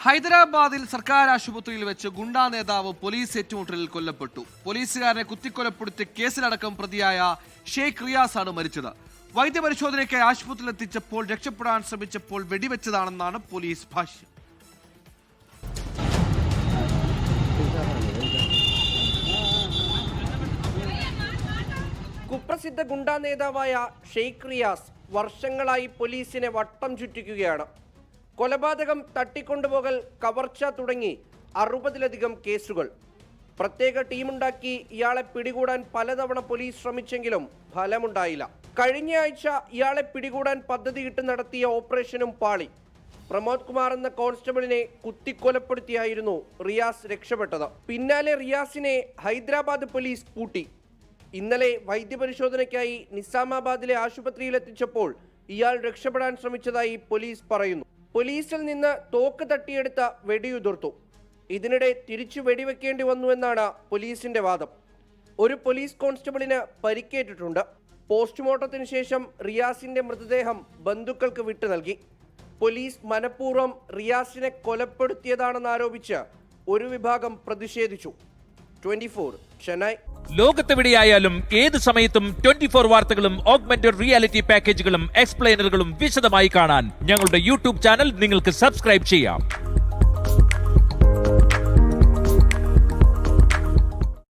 ഹൈദരാബാദിൽ സർക്കാർ ആശുപത്രിയിൽ വെച്ച് ഗുണ്ടാ നേതാവ് പോലീസ് ഏറ്റുമുട്ടലിൽ കൊല്ലപ്പെട്ടു. പോലീസുകാരനെ കുത്തിക്കൊലപ്പെടുത്തിയ കേസിലടക്കം പ്രതിയായ ഷെയ്ഖ് റിയാസാണ് മരിച്ചത്. വൈദ്യപരിശോധനയ്ക്കായി ആശുപത്രിയിൽ എത്തിച്ചപ്പോൾ രക്ഷപ്പെടാൻ ശ്രമിച്ചപ്പോൾ വെടിവെച്ചതാണെന്നാണ് പോലീസ് ഭാഷ്യം. കുപ്രസിദ്ധ ഗുണ്ടാ നേതാവായ ഷെയ്ഖ് റിയാസ് വർഷങ്ങളായി പോലീസിനെ വട്ടം ചുറ്റിക്കുകയാണ്. കൊലപാതകം, തട്ടിക്കൊണ്ടുപോകൽ, കവർച്ച തുടങ്ങി 60-ലധികം കേസുകൾ. പ്രത്യേക ടീമുണ്ടാക്കി ഇയാളെ പിടികൂടാൻ പലതവണ പോലീസ് ശ്രമിച്ചെങ്കിലും ഫലമുണ്ടായില്ല. കഴിഞ്ഞ ആഴ്ച ഇയാളെ പിടികൂടാൻ പദ്ധതിയിട്ട് നടത്തിയ ഓപ്പറേഷനും പാളി. പ്രമോദ് കുമാർ എന്ന കോൺസ്റ്റബിളിനെ കുത്തിക്കൊലപ്പെടുത്തിയായിരുന്നു റിയാസ് രക്ഷപ്പെട്ടത്. പിന്നാലെ റിയാസിനെ ഹൈദരാബാദ് പോലീസ് പൂട്ടി. ഇന്നലെ വൈദ്യപരിശോധനയ്ക്കായി നിസാമാബാദിലെ ആശുപത്രിയിൽ എത്തിച്ചപ്പോൾ ഇയാൾ രക്ഷപ്പെടാൻ ശ്രമിച്ചതായി പോലീസ് പറയുന്നു. പോലീസിൽ നിന്ന് തോക്ക് തട്ടിയെടുത്ത വെടിയുതിർത്തു. ഇതിനിടെ തിരിച്ചു വെടിവെക്കേണ്ടി വന്നുവെന്നാണ് പോലീസിന്റെ വാദം. ഒരു പോലീസ് കോൺസ്റ്റബിളിന് പരിക്കേറ്റിട്ടുണ്ട്. പോസ്റ്റ്മോർട്ടത്തിന് ശേഷം റിയാസിന്റെ മൃതദേഹം ബന്ധുക്കൾക്ക് വിട്ടു നൽകി. പോലീസ് മനഃപൂർവ്വം റിയാസിനെ കൊലപ്പെടുത്തിയതാണെന്നാരോപിച്ച് ഒരു വിഭാഗം പ്രതിഷേധിച്ചു. 24 ചെന്നൈ. ലോകത്തെവിടെയായാലും ഏത് സമയത്തും 24 വാർത്തകളും ഓഗ്മെന്റഡ് റിയാലിറ്റി പാക്കേജുകളും എക്സ്പ്ലെയിനറുകളും വിശദമായി കാണാൻ ഞങ്ങളുടെ യൂട്യൂബ് ചാനൽ നിങ്ങൾക്ക് സബ്സ്ക്രൈബ് ചെയ്യാം.